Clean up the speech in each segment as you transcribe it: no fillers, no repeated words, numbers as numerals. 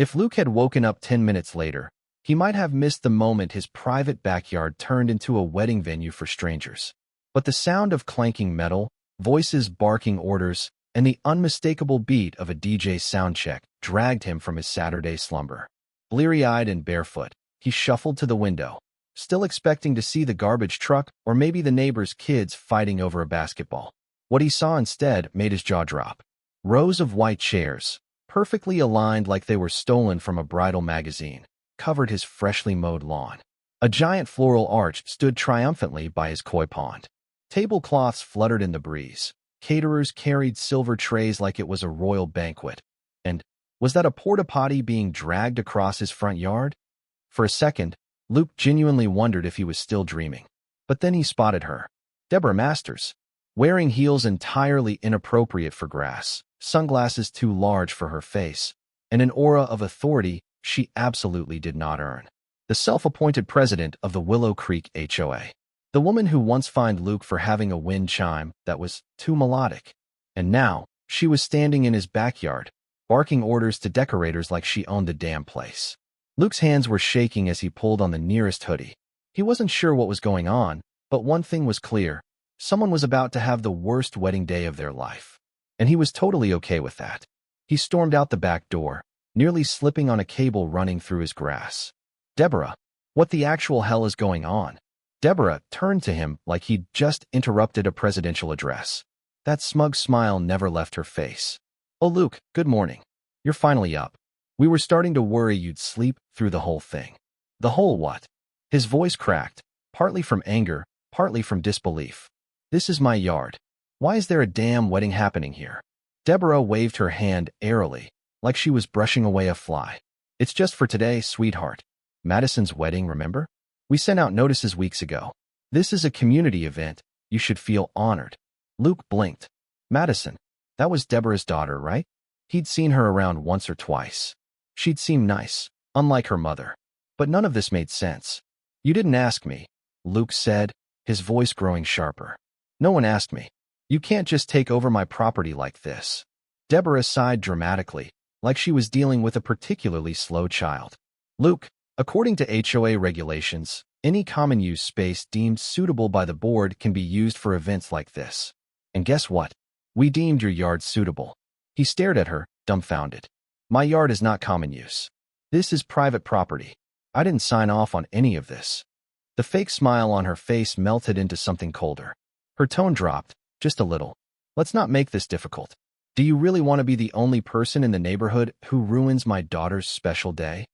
If Luke had woken up 10 minutes later, he might have missed the moment his private backyard turned into a wedding venue for strangers. But the sound of clanking metal, voices barking orders, and the unmistakable beat of a DJ soundcheck dragged him from his Saturday slumber. Bleary-eyed and barefoot, he shuffled to the window, still expecting to see the garbage truck or maybe the neighbor's kids fighting over a basketball. What he saw instead made his jaw drop. Rows of white chairs, perfectly aligned like they were stolen from a bridal magazine, covered his freshly mowed lawn. A giant floral arch stood triumphantly by his koi pond. Tablecloths fluttered in the breeze. Caterers carried silver trays like it was a royal banquet. And was that a porta-potty being dragged across his front yard? For a second, Luke genuinely wondered if he was still dreaming. But then he spotted her. Deborah Masters, wearing heels entirely inappropriate for grass, sunglasses too large for her face, and an aura of authority she absolutely did not earn. The self-appointed president of the Willow Creek HOA. The woman who once fined Luke for having a wind chime that was too melodic. And now, she was standing in his backyard, barking orders to decorators like she owned the damn place. Luke's hands were shaking as he pulled on the nearest hoodie. He wasn't sure what was going on, but one thing was clear. Someone was about to have the worst wedding day of their life. And he was totally okay with that. He stormed out the back door, nearly slipping on a cable running through his grass. Deborah, what the actual hell is going on? Deborah turned to him like he'd just interrupted a presidential address. That smug smile never left her face. Oh, Luke, good morning. You're finally up. We were starting to worry you'd sleep through the whole thing. The whole what? His voice cracked, partly from anger, partly from disbelief. This is my yard. Why is there a damn wedding happening here? Deborah waved her hand airily, like she was brushing away a fly. It's just for today, sweetheart. Madison's wedding, remember? We sent out notices weeks ago. This is a community event. You should feel honored. Luke blinked. Madison. That was Deborah's daughter, right? He'd seen her around once or twice. She'd seemed nice, unlike her mother. But none of this made sense. You didn't ask me, Luke said, his voice growing sharper. No one asked me. You can't just take over my property like this. Deborah sighed dramatically, like she was dealing with a particularly slow child. Luke, according to HOA regulations, any common-use space deemed suitable by the board can be used for events like this. And guess what? We deemed your yard suitable. He stared at her, dumbfounded. My yard is not common use. This is private property. I didn't sign off on any of this. The fake smile on her face melted into something colder. Her tone dropped, just a little. Let's not make this difficult. Do you really want to be the only person in the neighborhood who ruins my daughter's special day?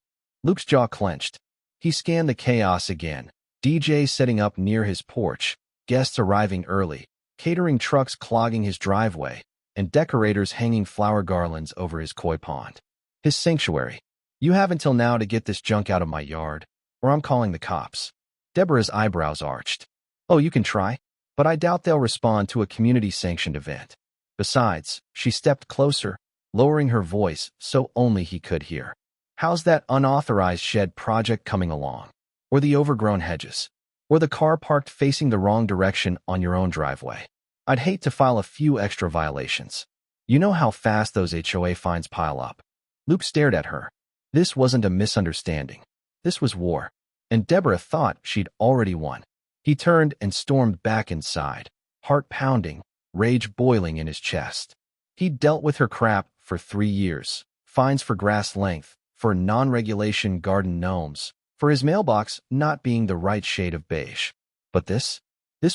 Luke's jaw clenched. He scanned the chaos again. DJ setting up near his porch, guests arriving early, catering trucks clogging his driveway, and decorators hanging flower garlands over his koi pond. His sanctuary. You have until now to get this junk out of my yard, or I'm calling the cops. Deborah's eyebrows arched. Oh, you can try, but I doubt they'll respond to a community-sanctioned event. Besides, she stepped closer, lowering her voice so only he could hear. How's that unauthorized shed project coming along? Or the overgrown hedges? Or the car parked facing the wrong direction on your own driveway? I'd hate to file a few extra violations. You know how fast those HOA fines pile up. Luke stared at her. This wasn't a misunderstanding. This was war. And Deborah thought she'd already won. He turned and stormed back inside, heart pounding, rage boiling in his chest. He'd dealt with her crap for 3 years. Fines for grass length, for non-regulation garden gnomes, for his mailbox not being the right shade of beige. But this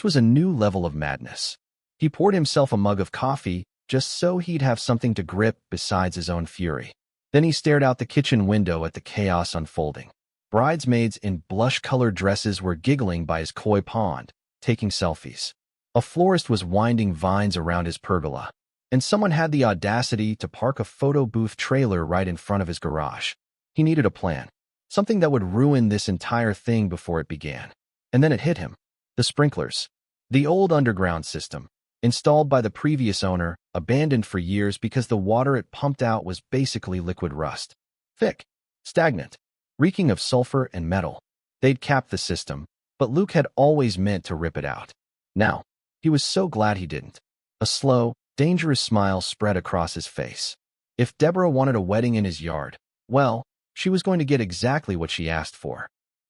was a new level of madness. He poured himself a mug of coffee just so he'd have something to grip besides his own fury. Then he stared out the kitchen window at the chaos unfolding. Bridesmaids in blush-colored dresses were giggling by his koi pond, taking selfies. A florist was winding vines around his pergola. And someone had the audacity to park a photo booth trailer right in front of his garage. He needed a plan. Something that would ruin this entire thing before it began. And then it hit him. The sprinklers. The old underground system, installed by the previous owner, abandoned for years because the water it pumped out was basically liquid rust. Thick, stagnant, reeking of sulfur and metal. They'd capped the system, but Luke had always meant to rip it out. Now, he was so glad he didn't. A slow, dangerous smile spread across his face. If Deborah wanted a wedding in his yard, Well, she was going to get exactly what she asked for.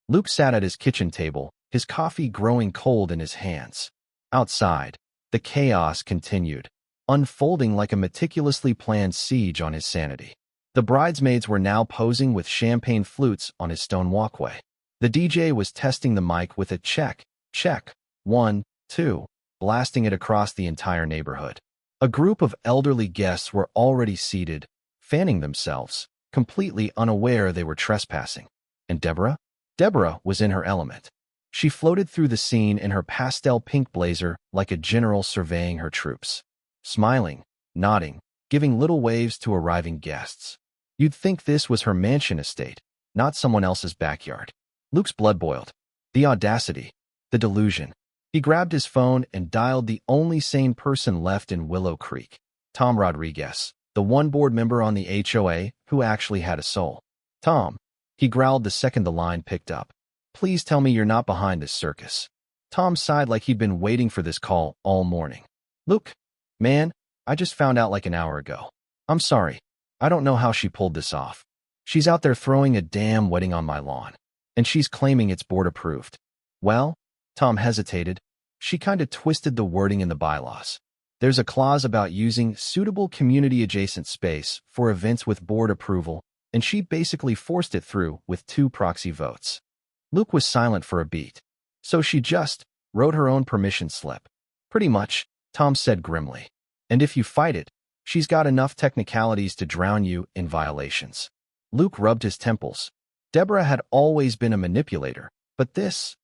Luke sat at his kitchen table, his coffee growing cold in his hands. Outside, the chaos continued, unfolding like a meticulously planned siege on his sanity. The bridesmaids were now posing with champagne flutes on his stone walkway. The DJ was testing the mic with a check, 1, 2, blasting it across the entire neighborhood. A group of elderly guests were already seated, fanning themselves, completely unaware they were trespassing. And Deborah? Deborah was in her element. She floated through the scene in her pastel pink blazer like a general surveying her troops. Smiling, nodding, giving little waves to arriving guests. You'd think this was her mansion estate, not someone else's backyard. Luke's blood boiled. The audacity. The delusion. He grabbed his phone and dialed the only sane person left in Willow Creek. Tom Rodriguez, the one board member on the HOA who actually had a soul. Tom, he growled the second the line picked up. Please tell me you're not behind this circus. Tom sighed like he'd been waiting for this call all morning. Luke, man, I just found out like an hour ago. I'm sorry. I don't know how she pulled this off. She's out there throwing a damn wedding on my lawn. And she's claiming it's board approved. Well, Tom hesitated. She kinda twisted the wording in the bylaws. There's a clause about using suitable community-adjacent space for events with board approval, and she basically forced it through with 2 proxy votes. Luke was silent for a beat. So she just wrote her own permission slip. Pretty much, Tom said grimly. And if you fight it, she's got enough technicalities to drown you in violations. Luke rubbed his temples. Deborah had always been a manipulator, but this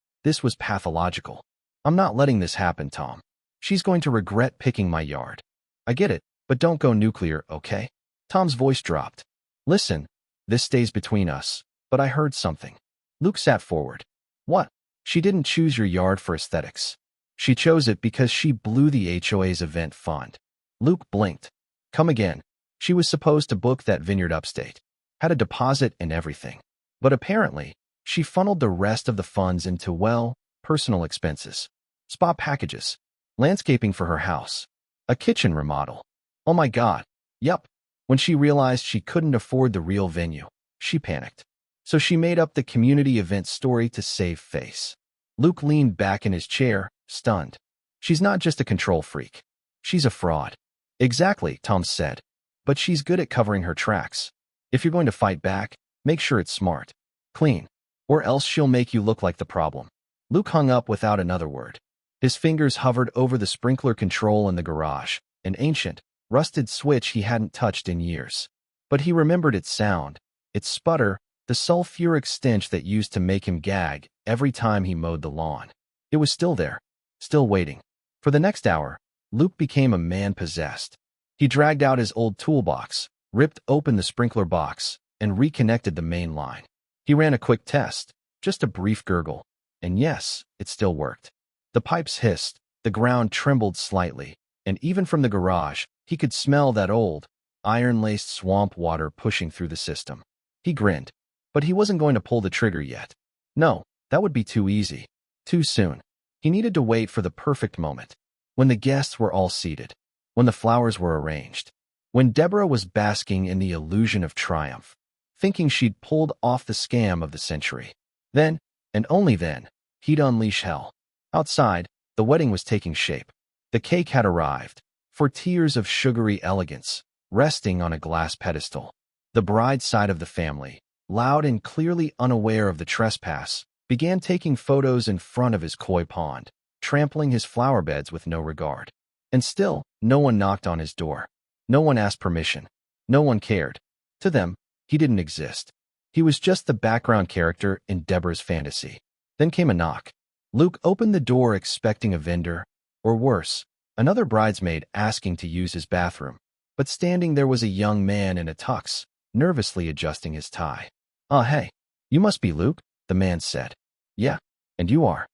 was pathological. I'm not letting this happen, Tom. She's going to regret picking my yard. I get it, but don't go nuclear, okay? Tom's voice dropped. Listen, this stays between us, but I heard something. Luke sat forward. What? She didn't choose your yard for aesthetics. She chose it because she blew the HOA's event fund. Luke blinked. Come again. She was supposed to book that vineyard upstate. Had a deposit and everything. But apparently, she funneled the rest of the funds into, well, personal expenses. Spa packages. Landscaping for her house. A kitchen remodel. Oh my God. Yup. When she realized she couldn't afford the real venue, she panicked. So she made up the community event story to save face. Luke leaned back in his chair, stunned. She's not just a control freak. She's a fraud. Exactly, Tom said. But she's good at covering her tracks. If you're going to fight back, make sure it's smart. Clean. Or else she'll make you look like the problem. Luke hung up without another word. His fingers hovered over the sprinkler control in the garage, an ancient, rusted switch he hadn't touched in years. But he remembered its sound, its sputter, the sulfuric stench that used to make him gag every time he mowed the lawn. It was still there, still waiting. For the next hour, Luke became a man possessed. He dragged out his old toolbox, ripped open the sprinkler box, and reconnected the main line. He ran a quick test, just a brief gurgle, and yes, it still worked. The pipes hissed, the ground trembled slightly, and even from the garage, he could smell that old, iron-laced swamp water pushing through the system. He grinned, but he wasn't going to pull the trigger yet. No, that would be too easy. Too soon. He needed to wait for the perfect moment. When the guests were all seated. When the flowers were arranged. When Deborah was basking in the illusion of triumph, thinking she'd pulled off the scam of the century. Then, and only then, he'd unleash hell. Outside, the wedding was taking shape. The cake had arrived, for tiers of sugary elegance, resting on a glass pedestal. The bride's side of the family, loud and clearly unaware of the trespass, began taking photos in front of his koi pond, trampling his flower beds with no regard. And still, no one knocked on his door. No one asked permission. No one cared. To them, he didn't exist. He was just the background character in Deborah's fantasy. Then came a knock. Luke opened the door expecting a vendor, or worse, another bridesmaid asking to use his bathroom. But standing there was a young man in a tux, nervously adjusting his tie. Hey, you must be Luke, the man said. Yeah, and you are?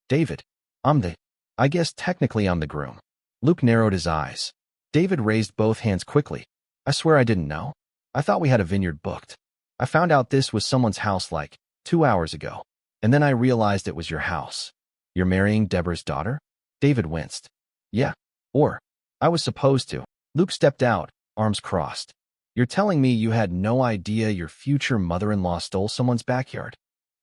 David. I guess technically I'm the groom. Luke narrowed his eyes. David raised both hands quickly. I swear I didn't know. I thought we had a vineyard booked. I found out this was someone's house like 2 hours ago. And then I realized it was your house. You're marrying Deborah's daughter? David winced. Yeah. Or, I was supposed to. Luke stepped out, arms crossed. You're telling me you had no idea your future mother-in-law stole someone's backyard?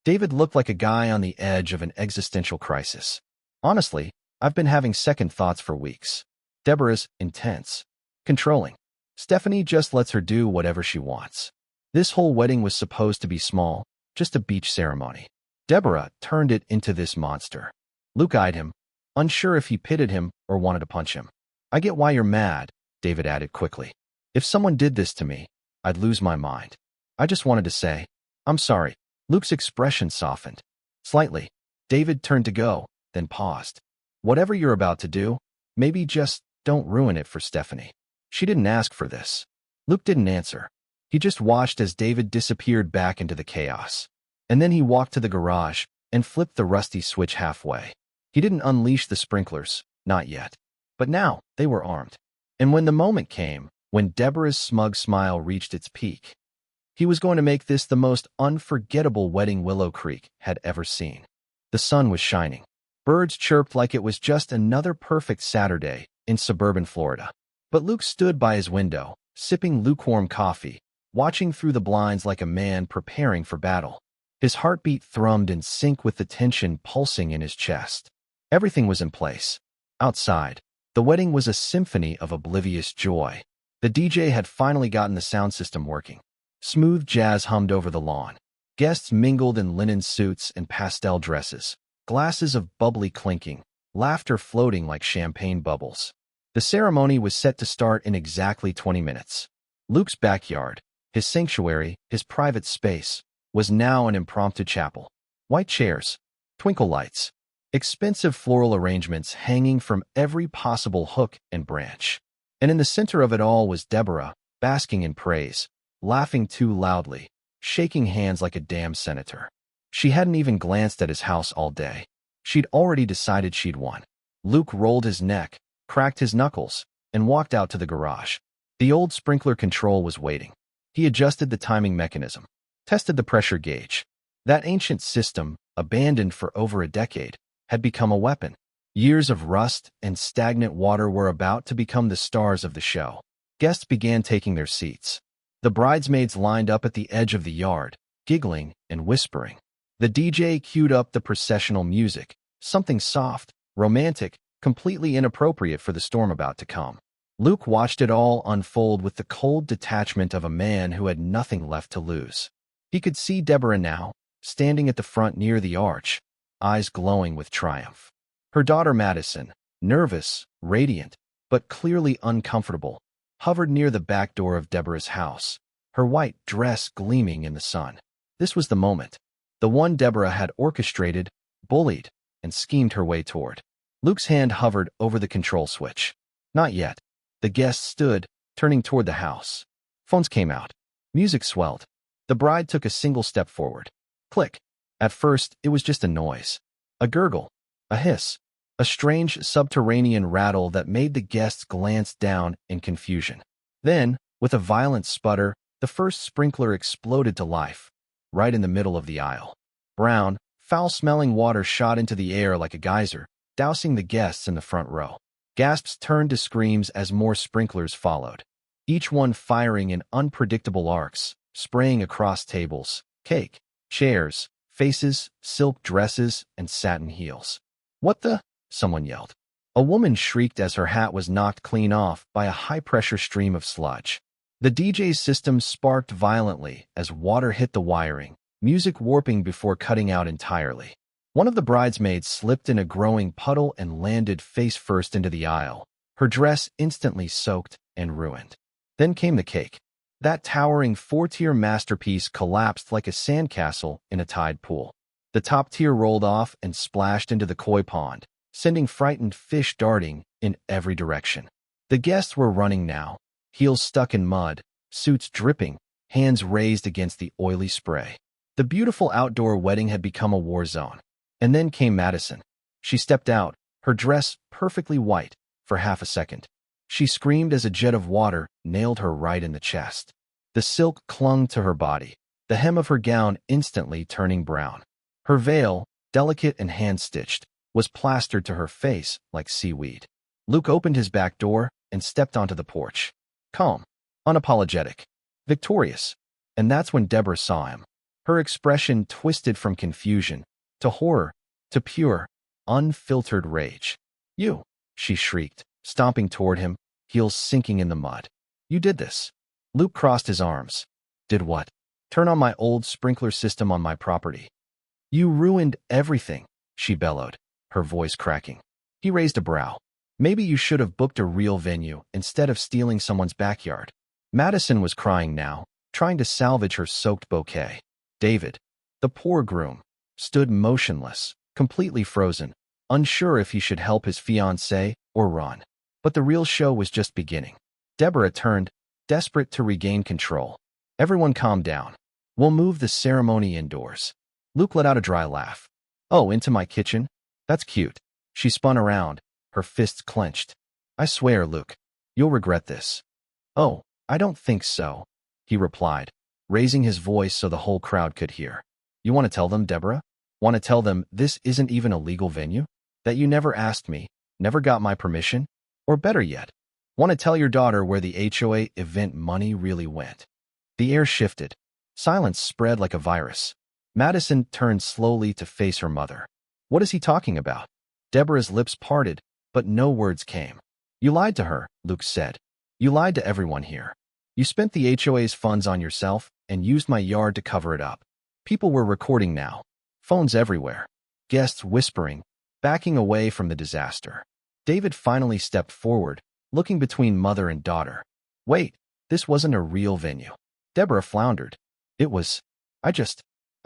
David looked like a guy on the edge of an existential crisis. Honestly, I've been having second thoughts for weeks. Deborah's intense, controlling. Stephanie just lets her do whatever she wants. This whole wedding was supposed to be small, just a beach ceremony. Deborah turned it into this monster. Luke eyed him, unsure if he pitied him or wanted to punch him. I get why you're mad, David added quickly. If someone did this to me, I'd lose my mind. I just wanted to say, I'm sorry. Luke's expression softened. Slightly. David turned to go, then paused. Whatever you're about to do, maybe just don't ruin it for Stephanie. She didn't ask for this. Luke didn't answer. He just watched as David disappeared back into the chaos. And then he walked to the garage and flipped the rusty switch halfway. He didn't unleash the sprinklers, not yet. But now they were armed. And when the moment came, when Deborah's smug smile reached its peak, he was going to make this the most unforgettable wedding Willow Creek had ever seen. The sun was shining. Birds chirped like it was just another perfect Saturday in suburban Florida. But Luke stood by his window, sipping lukewarm coffee, watching through the blinds like a man preparing for battle. His heartbeat thrummed in sync with the tension pulsing in his chest. Everything was in place. Outside, the wedding was a symphony of oblivious joy. The DJ had finally gotten the sound system working. Smooth jazz hummed over the lawn. Guests mingled in linen suits and pastel dresses, glasses of bubbly clinking, laughter floating like champagne bubbles. The ceremony was set to start in exactly 20 minutes. Luke's backyard, his sanctuary, his private space, was now an impromptu chapel. White chairs, twinkle lights, expensive floral arrangements hanging from every possible hook and branch. And in the center of it all was Deborah, basking in praise, laughing too loudly, shaking hands like a damn senator. She hadn't even glanced at his house all day. She'd already decided she'd won. Luke rolled his neck, cracked his knuckles, and walked out to the garage. The old sprinkler control was waiting. He adjusted the timing mechanism, tested the pressure gauge. That ancient system, abandoned for over a decade, had become a weapon. Years of rust and stagnant water were about to become the stars of the show. Guests began taking their seats. The bridesmaids lined up at the edge of the yard, giggling and whispering. The DJ queued up the processional music, something soft, romantic, completely inappropriate for the storm about to come. Luke watched it all unfold with the cold detachment of a man who had nothing left to lose. He could see Deborah now, standing at the front near the arch, eyes glowing with triumph. Her daughter Madison, nervous, radiant, but clearly uncomfortable, hovered near the back door of Deborah's house, her white dress gleaming in the sun. This was the moment, the one Deborah had orchestrated, bullied, and schemed her way toward. Luke's hand hovered over the control switch. Not yet. The guests stood, turning toward the house. Phones came out. Music swelled. The bride took a single step forward. Click. At first, it was just a noise. A gurgle. A hiss. A strange subterranean rattle that made the guests glance down in confusion. Then, with a violent sputter, the first sprinkler exploded to life, right in the middle of the aisle. Brown, foul-smelling water shot into the air like a geyser, dousing the guests in the front row. Gasps turned to screams as more sprinklers followed, each one firing in unpredictable arcs, spraying across tables, cake, chairs, faces, silk dresses, and satin heels. What the? Someone yelled. A woman shrieked as her hat was knocked clean off by a high-pressure stream of sludge. The DJ's system sparked violently as water hit the wiring, music warping before cutting out entirely. One of the bridesmaids slipped in a growing puddle and landed face-first into the aisle, her dress instantly soaked and ruined. Then came the cake. That towering four-tier masterpiece collapsed like a sandcastle in a tide pool. The top tier rolled off and splashed into the koi pond, sending frightened fish darting in every direction. The guests were running now, heels stuck in mud, suits dripping, hands raised against the oily spray. The beautiful outdoor wedding had become a war zone. And then came Madison. She stepped out, her dress perfectly white, for half a second. She screamed as a jet of water nailed her right in the chest. The silk clung to her body, the hem of her gown instantly turning brown. Her veil, delicate and hand-stitched, was plastered to her face like seaweed. Luke opened his back door and stepped onto the porch. Calm, unapologetic. victorious. And that's when Deborah saw him. Her expression twisted from confusion to horror to pure, unfiltered rage. You, she shrieked, stomping toward him, heels sinking in the mud. You did this. Luke crossed his arms. Did what? Turn on my old sprinkler system on my property. You ruined everything, she bellowed, her voice cracking. He raised a brow. Maybe you should have booked a real venue instead of stealing someone's backyard. Madison was crying now, trying to salvage her soaked bouquet. David, the poor groom, stood motionless, completely frozen, unsure if he should help his fiancée or run. But the real show was just beginning. Deborah turned, desperate to regain control. Everyone calm down. We'll move the ceremony indoors. Luke let out a dry laugh. Oh, into my kitchen? That's cute. She spun around, her fists clenched. I swear, Luke, you'll regret this. Oh, I don't think so, he replied, raising his voice so the whole crowd could hear. You want to tell them, Deborah? Want to tell them this isn't even a legal venue? That you never asked me, never got my permission? Or better yet, want to tell your daughter where the HOA event money really went? The air shifted. Silence spread like a virus. Madison turned slowly to face her mother. What is he talking about? Deborah's lips parted, but no words came. You lied to her, Luke said. You lied to everyone here. You spent the HOA's funds on yourself and used my yard to cover it up. People were recording now. Phones everywhere. Guests whispering, backing away from the disaster. David finally stepped forward, looking between mother and daughter. Wait, this wasn't a real venue. Deborah floundered. It was. I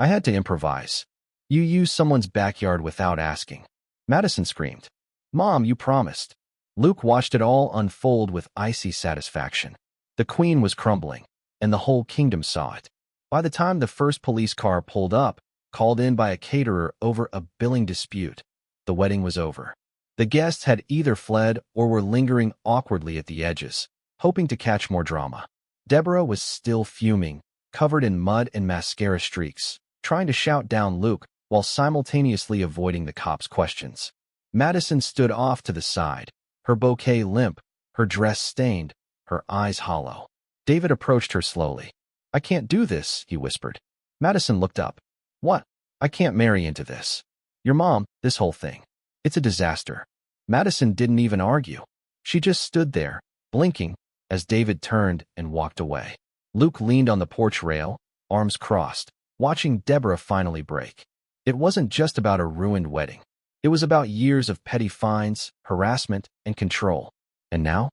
had to improvise. You used someone's backyard without asking. Madison screamed. Mom, you promised. Luke watched it all unfold with icy satisfaction. The queen was crumbling, and the whole kingdom saw it. By the time the first police car pulled up, called in by a caterer over a billing dispute, the wedding was over. The guests had either fled or were lingering awkwardly at the edges, hoping to catch more drama. Deborah was still fuming, covered in mud and mascara streaks, trying to shout down Luke while simultaneously avoiding the cops' questions. Madison stood off to the side, her bouquet limp, her dress stained, her eyes hollow. David approached her slowly. I can't do this, he whispered. Madison looked up. What? I can't marry into this. Your mom, this whole thing. It's a disaster. Madison didn't even argue. She just stood there, blinking, as David turned and walked away. Luke leaned on the porch rail, arms crossed, watching Deborah finally break. It wasn't just about a ruined wedding. It was about years of petty fines, harassment, and control. And now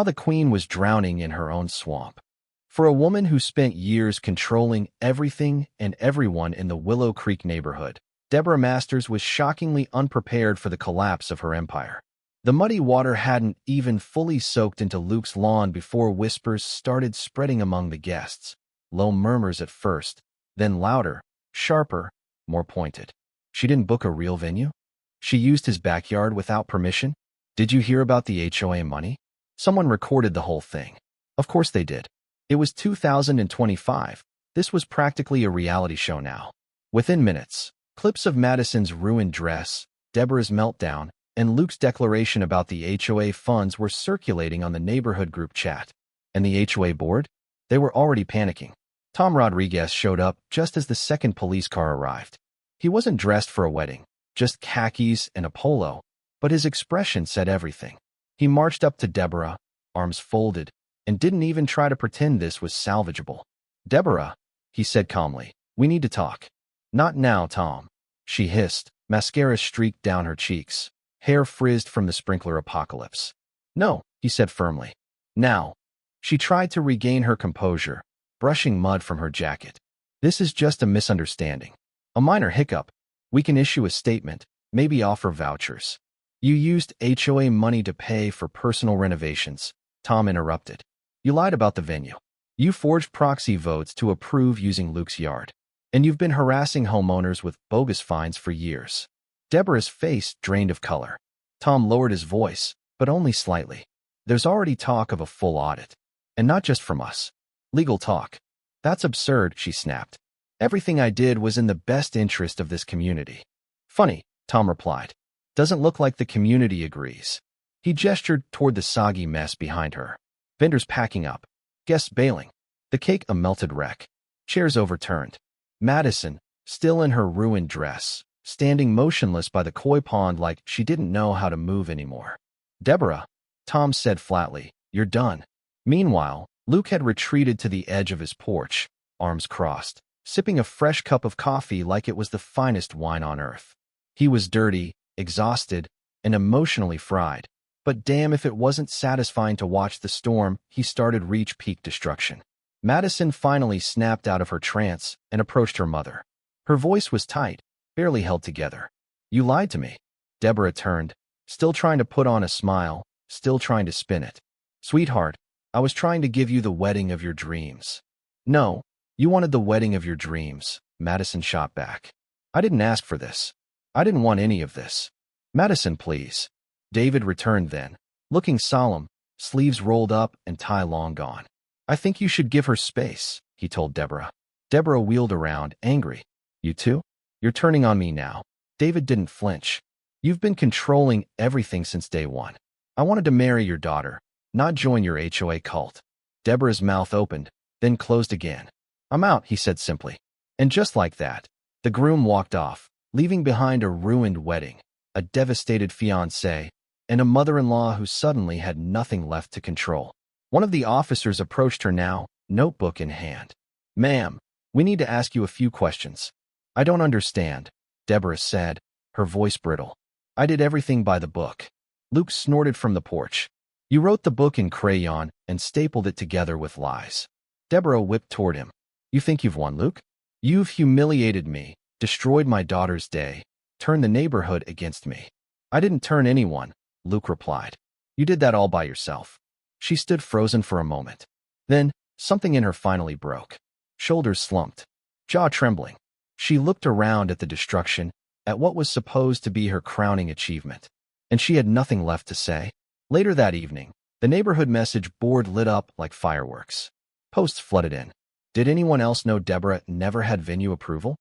the queen was drowning in her own swamp. For a woman who spent years controlling everything and everyone in the Willow Creek neighborhood, Deborah Masters was shockingly unprepared for the collapse of her empire. The muddy water hadn't even fully soaked into Luke's lawn before whispers started spreading among the guests. Low murmurs at first, then louder, sharper, more pointed. She didn't book a real venue? She used his backyard without permission? Did you hear about the HOA money? Someone recorded the whole thing. Of course they did. It was 2025. This was practically a reality show now. Within minutes, clips of Madison's ruined dress, Deborah's meltdown, and Luke's declaration about the HOA funds were circulating on the neighborhood group chat. And the HOA board? They were already panicking. Tom Rodriguez showed up just as the second police car arrived. He wasn't dressed for a wedding, just khakis and a polo, but his expression said everything. He marched up to Deborah, arms folded, and didn't even try to pretend this was salvageable. Deborah, he said calmly, we need to talk. Not now, Tom, she hissed, mascara streaked down her cheeks, hair frizzed from the sprinkler apocalypse. No, he said firmly. Now. She tried to regain her composure, brushing mud from her jacket. This is just a misunderstanding. A minor hiccup. We can issue a statement, maybe offer vouchers. You used HOA money to pay for personal renovations, Tom interrupted. You lied about the venue. You forged proxy votes to approve using Luke's yard. And you've been harassing homeowners with bogus fines for years. Deborah's face drained of color. Tom lowered his voice, but only slightly. There's already talk of a full audit. And not just from us. Legal talk. That's absurd, she snapped. Everything I did was in the best interest of this community. Funny, Tom replied. Doesn't look like the community agrees. He gestured toward the soggy mess behind her. Vendors packing up. Guests bailing. The cake a melted wreck. Chairs overturned. Madison, still in her ruined dress, standing motionless by the koi pond like she didn't know how to move anymore. Deborah, Tom said flatly, you're done. Meanwhile, Luke had retreated to the edge of his porch, arms crossed, sipping a fresh cup of coffee like it was the finest wine on earth. He was dirty, exhausted, and emotionally fried, but damn if it wasn't satisfying to watch the storm he started reach peak destruction. Madison finally snapped out of her trance and approached her mother. Her voice was tight, barely held together. You lied to me. Deborah turned, still trying to put on a smile, still trying to spin it. Sweetheart, I was trying to give you the wedding of your dreams. No, you wanted the wedding of your dreams, Madison shot back. I didn't ask for this. I didn't want any of this. Madison, please. David returned then, looking solemn, sleeves rolled up and tie long gone. I think you should give her space, he told Deborah. Deborah wheeled around, angry. You too? You're turning on me now. David didn't flinch. You've been controlling everything since day one. I wanted to marry your daughter, not join your HOA cult. Deborah's mouth opened, then closed again. I'm out, he said simply. And just like that, the groom walked off, leaving behind a ruined wedding, a devastated fiancé, and a mother-in-law who suddenly had nothing left to control. One of the officers approached her now, notebook in hand. Ma'am, we need to ask you a few questions. I don't understand, Deborah said, her voice brittle. I did everything by the book. Luke snorted from the porch. You wrote the book in crayon and stapled it together with lies. Deborah whipped toward him. You think you've won, Luke? You've humiliated me, destroyed my daughter's day, turned the neighborhood against me. I didn't turn anyone, Luke replied. You did that all by yourself. She stood frozen for a moment. Then, something in her finally broke. Shoulders slumped, jaw trembling. She looked around at the destruction, at what was supposed to be her crowning achievement. And she had nothing left to say. Later that evening, the neighborhood message board lit up like fireworks. Posts flooded in. Did anyone else know Deborah never had venue approval?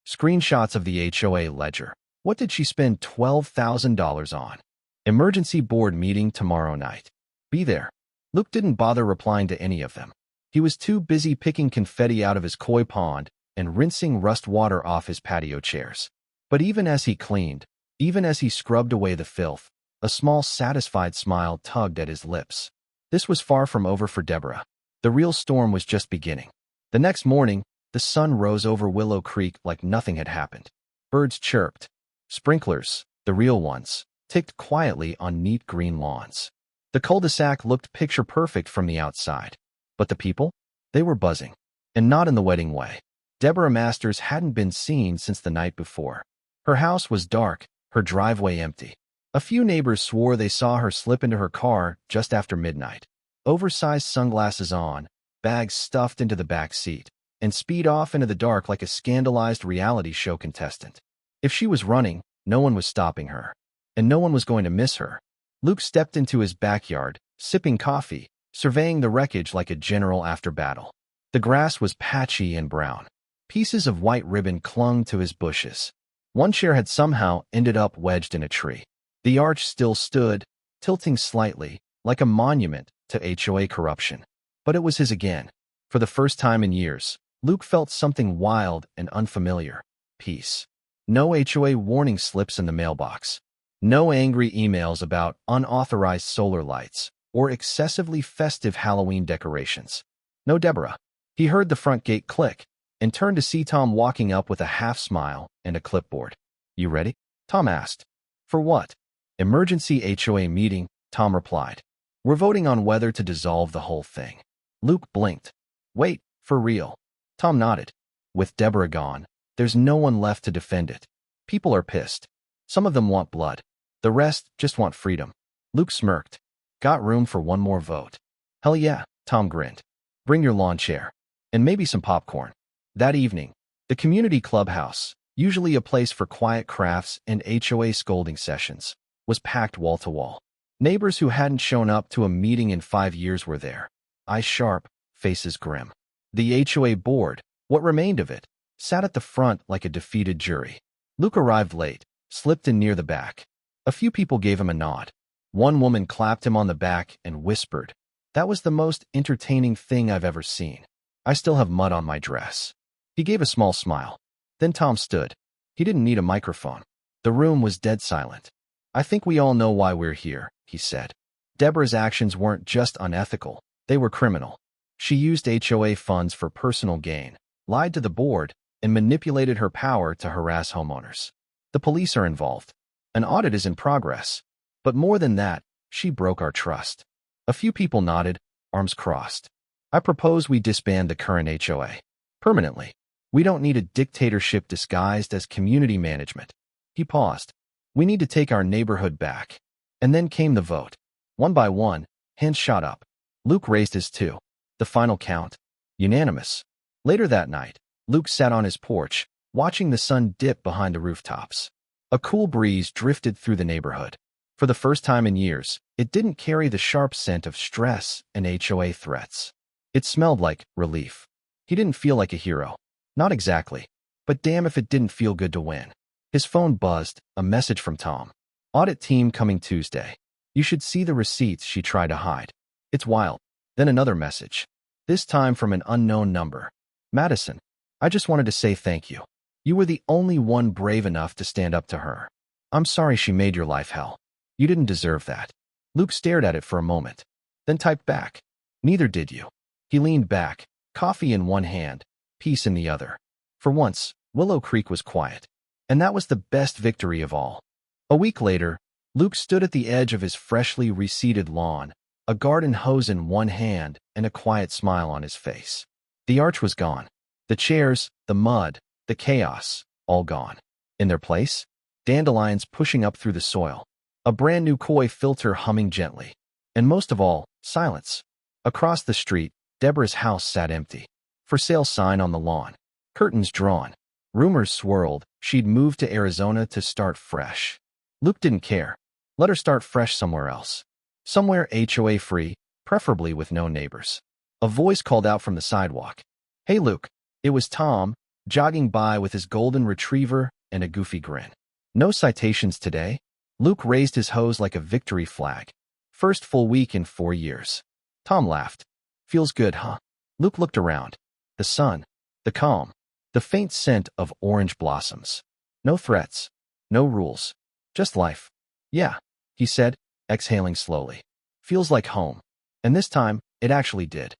Screenshots of the HOA ledger. What did she spend $12,000 on? Emergency board meeting tomorrow night. Be there. Luke didn't bother replying to any of them. He was too busy picking confetti out of his koi pond and rinsing rust water off his patio chairs. But even as he cleaned, even as he scrubbed away the filth, a small satisfied smile tugged at his lips. This was far from over for Deborah. The real storm was just beginning. The next morning, the sun rose over Willow Creek like nothing had happened. Birds chirped. Sprinklers, the real ones, ticked quietly on neat green lawns. The cul-de-sac looked picture-perfect from the outside. But the people? They were buzzing. And not in the wedding way. Deborah Masters hadn't been seen since the night before. Her house was dark, her driveway empty. A few neighbors swore they saw her slip into her car just after midnight. Oversized sunglasses on, bags stuffed into the back seat, and speed off into the dark like a scandalized reality show contestant. If she was running, no one was stopping her. And no one was going to miss her. Luke stepped into his backyard, sipping coffee, surveying the wreckage like a general after battle. The grass was patchy and brown. Pieces of white ribbon clung to his bushes. One chair had somehow ended up wedged in a tree. The arch still stood, tilting slightly, like a monument to HOA corruption. But it was his again. For the first time in years, Luke felt something wild and unfamiliar. Peace. No HOA warning slips in the mailbox. No angry emails about unauthorized solar lights or excessively festive Halloween decorations. No Deborah. He heard the front gate click and turned to see Tom walking up with a half smile and a clipboard. You ready? Tom asked. For what? Emergency HOA meeting, Tom replied. We're voting on whether to dissolve the whole thing. Luke blinked. Wait, for real? Tom nodded. With Deborah gone, there's no one left to defend it. People are pissed. Some of them want blood. The rest just want freedom. Luke smirked. Got room for one more vote. Hell yeah, Tom grinned. Bring your lawn chair. And maybe some popcorn. That evening, the community clubhouse, usually a place for quiet crafts and HOA scolding sessions, was packed wall to wall. Neighbors who hadn't shown up to a meeting in 5 years were there. Eyes sharp, faces grim. The HOA board, what remained of it, sat at the front like a defeated jury. Luke arrived late, slipped in near the back. A few people gave him a nod. One woman clapped him on the back and whispered, "That was the most entertaining thing I've ever seen." I still have mud on my dress. He gave a small smile. Then Tom stood. He didn't need a microphone. The room was dead silent. I think we all know why we're here, he said. Deborah's actions weren't just unethical, they were criminal. She used HOA funds for personal gain, lied to the board, and manipulated her power to harass homeowners. The police are involved. An audit is in progress. But more than that, she broke our trust. A few people nodded, arms crossed. I propose we disband the current HOA. Permanently. We don't need a dictatorship disguised as community management. He paused. We need to take our neighborhood back. And then came the vote. One by one, hands shot up. Luke raised his too. The final count. Unanimous. Later that night, Luke sat on his porch, watching the sun dip behind the rooftops. A cool breeze drifted through the neighborhood. For the first time in years, it didn't carry the sharp scent of stress and HOA threats. It smelled like relief. He didn't feel like a hero. Not exactly. But damn if it didn't feel good to win. His phone buzzed, a message from Tom. Audit team coming Tuesday. You should see the receipts she tried to hide. It's wild. Then another message. This time from an unknown number. Madison, I just wanted to say thank you. You were the only one brave enough to stand up to her. I'm sorry she made your life hell. You didn't deserve that. Luke stared at it for a moment, then typed back. Neither did you. He leaned back, coffee in one hand, peace in the other. For once, Willow Creek was quiet. And that was the best victory of all. A week later, Luke stood at the edge of his freshly reseeded lawn, a garden hose in one hand and a quiet smile on his face. The arch was gone. The chairs, the mud, the chaos, all gone. In their place, dandelions pushing up through the soil. A brand new koi filter humming gently. And most of all, silence. Across the street, Deborah's house sat empty. For sale sign on the lawn. Curtains drawn. Rumors swirled. She'd moved to Arizona to start fresh. Luke didn't care. Let her start fresh somewhere else. Somewhere HOA-free, preferably with no neighbors. A voice called out from the sidewalk. Hey, Luke. It was Tom, jogging by with his golden retriever and a goofy grin. No citations today? Luke raised his hose like a victory flag. First full week in 4 years. Tom laughed. Feels good, huh? Luke looked around. The sun. The calm. The faint scent of orange blossoms. No threats. No rules. Just life. Yeah, he said, exhaling slowly. Feels like home. And this time, it actually did.